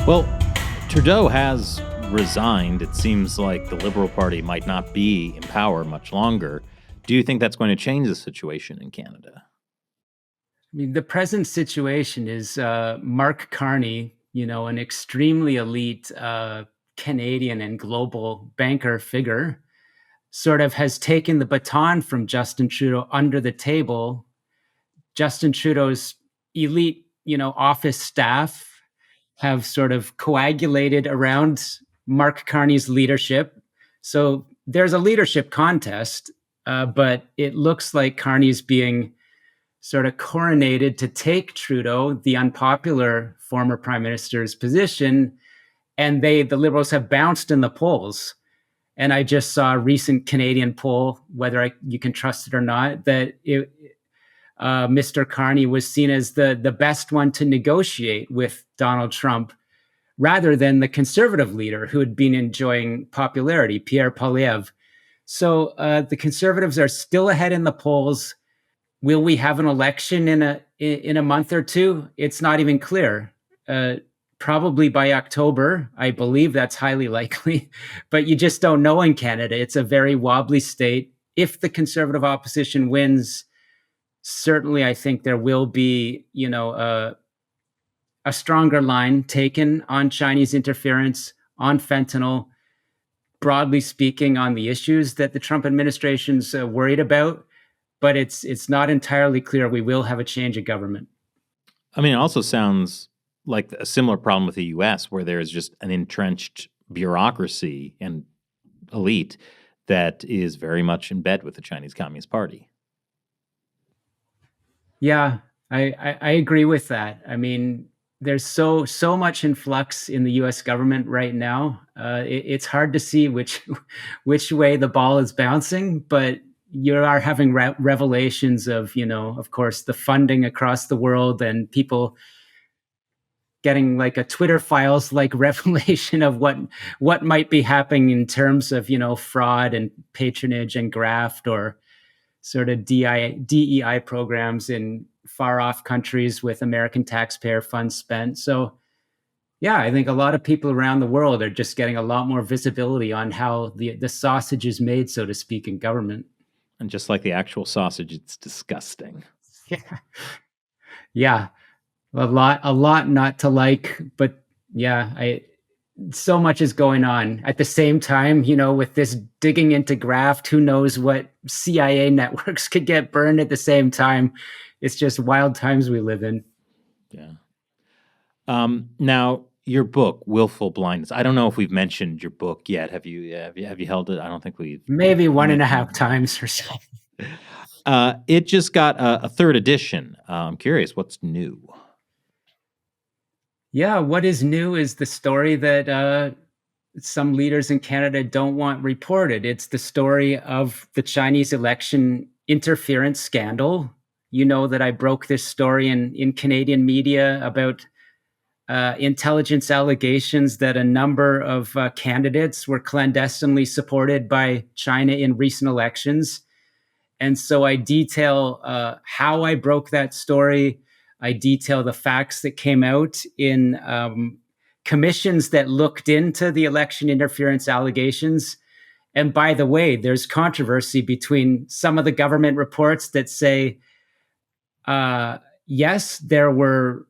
Well, Trudeau has resigned. It seems like the Liberal Party might not be in power much longer. Do you think that's going to change the situation in Canada? I mean, the present situation is Mark Carney, an extremely elite Canadian and global banker figure, sort of has taken the baton from Justin Trudeau under the table. Justin Trudeau's elite, office staff have sort of coagulated around Mark Carney's leadership. So there's a leadership contest, but it looks like Carney's being sort of coronated to take Trudeau, the unpopular former prime minister's position, and the Liberals have bounced in the polls. And I just saw a recent Canadian poll, whether you can trust it or not, that Mr. Carney was seen as the best one to negotiate with Donald Trump, rather than the conservative leader who had been enjoying popularity, Pierre Poilievre. So the Conservatives are still ahead in the polls. Will we have an election in a month or two? It's not even clear. Probably by October, I believe that's highly likely, but you just don't know in Canada. It's a very wobbly state. If the Conservative opposition wins, certainly I think there will be, a stronger line taken on Chinese interference, on fentanyl, broadly speaking, on the issues that the Trump administration's worried about. But it's not entirely clear we will have a change of government. I mean, it also sounds like a similar problem with the U.S., where there is just an entrenched bureaucracy and elite that is very much in bed with the Chinese Communist Party. Yeah, I agree with that. I mean, there's so much in flux in the U.S. government right now. It's hard to see which way the ball is bouncing, but you are having revelations of, of course, the funding across the world, and people getting like a Twitter files like revelation of what might be happening in terms of, fraud and patronage and graft, or sort of DEI programs in far off countries with American taxpayer funds spent. So yeah, I think a lot of people around the world are just getting a lot more visibility on how the sausage is made, so to speak, in government. And just like the actual sausage, it's disgusting. Yeah. Yeah. A lot not to like, but yeah, so much is going on at the same time, with this digging into graft, who knows what CIA networks could get burned at the same time. It's just wild times we live in. Yeah. Now, your book, Willful Blindness. I don't know if we've mentioned your book yet. Have you held it? I don't think we've. Maybe one and a half times or so. It just got a third edition. I'm curious, what's new? Yeah, what is new is the story that some leaders in Canada don't want reported. It's the story of the Chinese election interference scandal. You know that I broke this story in Canadian media about intelligence allegations that a number of candidates were clandestinely supported by China in recent elections. And so I detail how I broke that story. I detail the facts that came out in commissions that looked into the election interference allegations. And by the way, there's controversy between some of the government reports that say, yes, there were,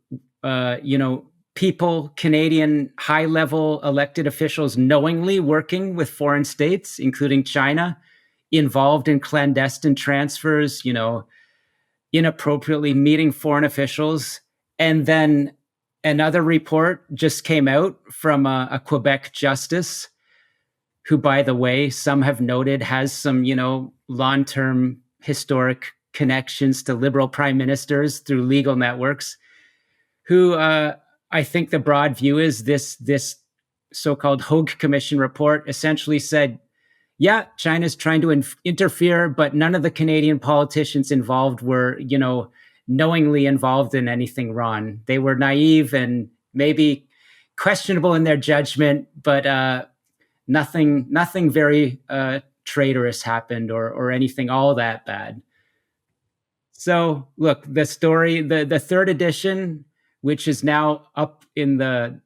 people, Canadian high-level elected officials knowingly working with foreign states, including China, involved in clandestine transfers, inappropriately meeting foreign officials. And then another report just came out from a Quebec justice, who, by the way, some have noted has some, long-term historic connections to Liberal prime ministers through legal networks, who I think the broad view is this so-called Hogue Commission report essentially said, yeah, China's trying to interfere, but none of the Canadian politicians involved were, knowingly involved in anything wrong. They were naive and maybe questionable in their judgment, but nothing very traitorous happened, or anything all that bad. So look, the story, the third edition, which is now up in the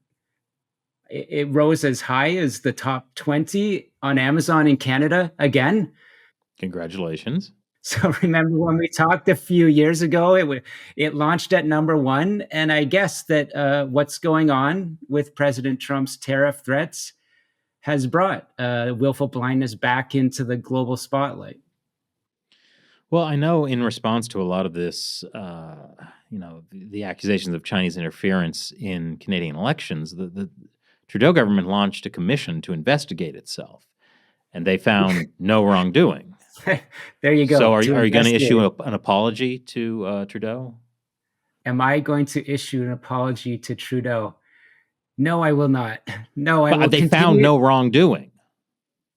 It rose as high as the top 20 on Amazon in Canada again. Congratulations. So remember when we talked a few years ago, it launched at number one, and I guess that what's going on with President Trump's tariff threats has brought willful blindness back into the global spotlight. Well, I know in response to a lot of this, the accusations of Chinese interference in Canadian elections, the Trudeau government launched a commission to investigate itself, and they found no wrongdoing. There you go. So are you going to issue an apology to Trudeau? Am I going to issue an apology to Trudeau? No, I will not. No, I will. They found no wrongdoing.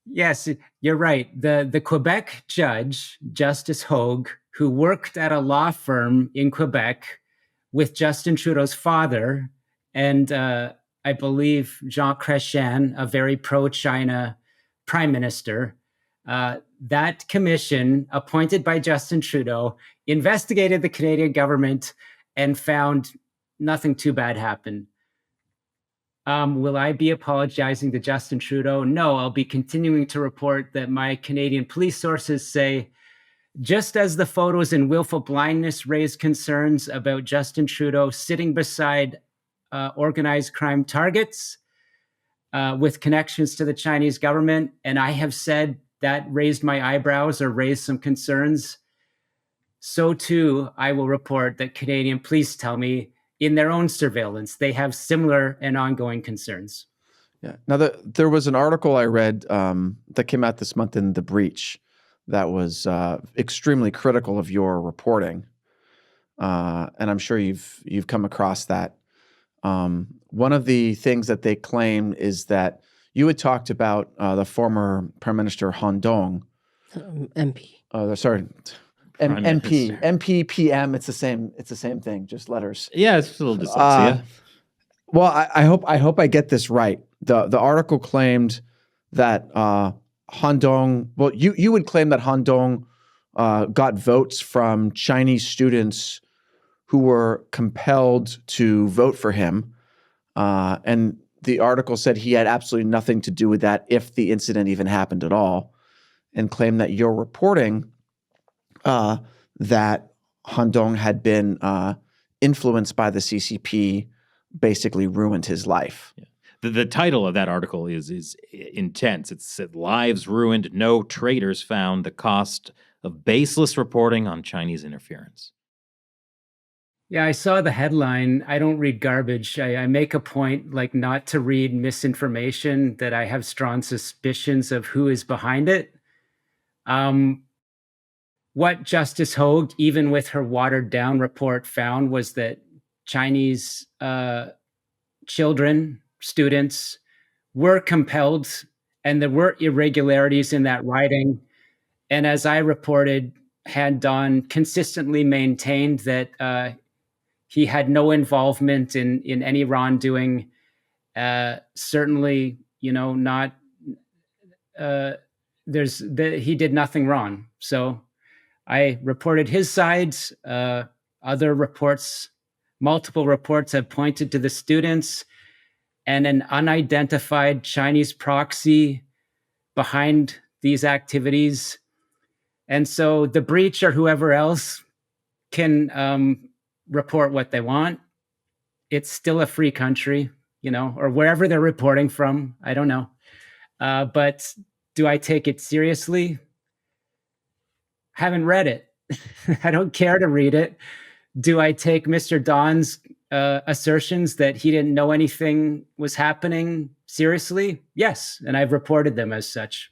Yes, you're right. The Quebec judge, Justice Hogue, who worked at a law firm in Quebec with Justin Trudeau's father, and I believe Jean Chrétien, a very pro-China prime minister. That commission, appointed by Justin Trudeau, investigated the Canadian government and found nothing too bad happened. Will I be apologizing to Justin Trudeau? No, I'll be continuing to report that my Canadian police sources say, just as the photos in willful blindness raised concerns about Justin Trudeau sitting beside organized crime targets with connections to the Chinese government, and I have said that raised my eyebrows or raised some concerns, so too I will report that Canadian police tell me in their own surveillance they have similar and ongoing concerns. Yeah. Now, there was an article I read that came out this month in The Breach that was extremely critical of your reporting, and I'm sure you've come across that. One of the things that they claim is that you had talked about the former Prime Minister Han Dong, MP. Sorry. MP, MP, PM. It's the same thing, just letters. Yeah, it's a little dyslexia. Well, I hope I get this right. The article claimed that Han Dong. Well, you would claim that Han Dong got votes from Chinese students who were compelled to vote for him, and the article said he had absolutely nothing to do with that, if the incident even happened at all, and claimed that you're reporting that Han Dong had been influenced by the CCP, basically ruined his life. Yeah. The title of that article is intense. It said, "Lives Ruined, No Traitors Found, the Cost of Baseless Reporting on Chinese Interference." Yeah, I saw the headline. I don't read garbage. I make a point not to read misinformation that I have strong suspicions of who is behind it. What Justice Hogue, even with her watered down report, found was that Chinese children, students, were compelled, and there were irregularities in that writing. And as I reported, Han Dong consistently maintained that he had no involvement in any wrongdoing. Certainly, not. He did nothing wrong. So I reported his sides. Other reports, multiple reports, have pointed to the students and an unidentified Chinese proxy behind these activities. And so the Breach or whoever else can report what they want. It's still a free country, or wherever they're reporting from. I don't know. But do I take it seriously? Haven't read it. I don't care to read it. Do I take Mr. Don's assertions that he didn't know anything was happening seriously? Yes, and I've reported them as such.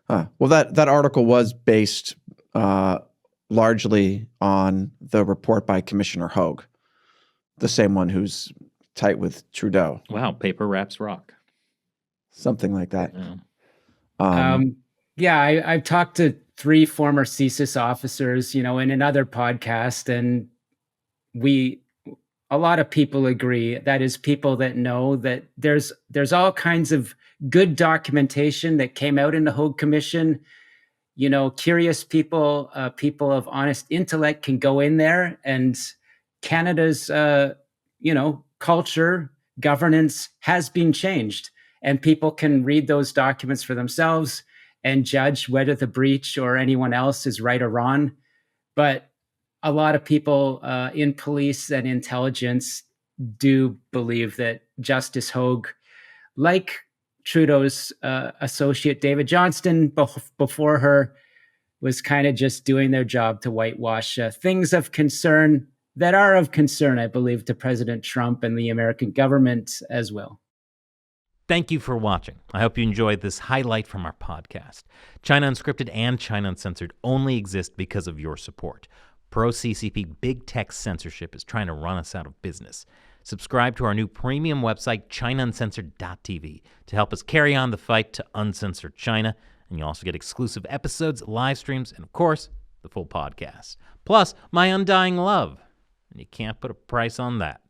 Well, that article was based largely on the report by Commissioner Hogue, the same one who's tight with Trudeau. Wow, paper wraps rock. Something like that. Yeah. I've talked to 3 former CSIS officers, in another podcast, and a lot of people agree. That is, people that know that there's all kinds of good documentation that came out in the Hogue Commission. Curious people, people of honest intellect can go in there, and Canada's, culture governance has been changed, and people can read those documents for themselves and judge whether the breach or anyone else is right or wrong. But a lot of people in police and intelligence do believe that Justice Hogue, like Trudeau's associate David Johnston before her, was kind of just doing their job to whitewash things of concern that are of concern, I believe, to President Trump and the American government as well. Thank you for watching. I hope you enjoyed this highlight from our podcast. China Unscripted and China Uncensored only exist because of your support. Pro-CCP big tech censorship is trying to run us out of business. Subscribe to our new premium website, ChinaUncensored.tv, to help us carry on the fight to uncensored China. And you'll also get exclusive episodes, live streams, and of course, the full podcast. Plus, my undying love. And you can't put a price on that.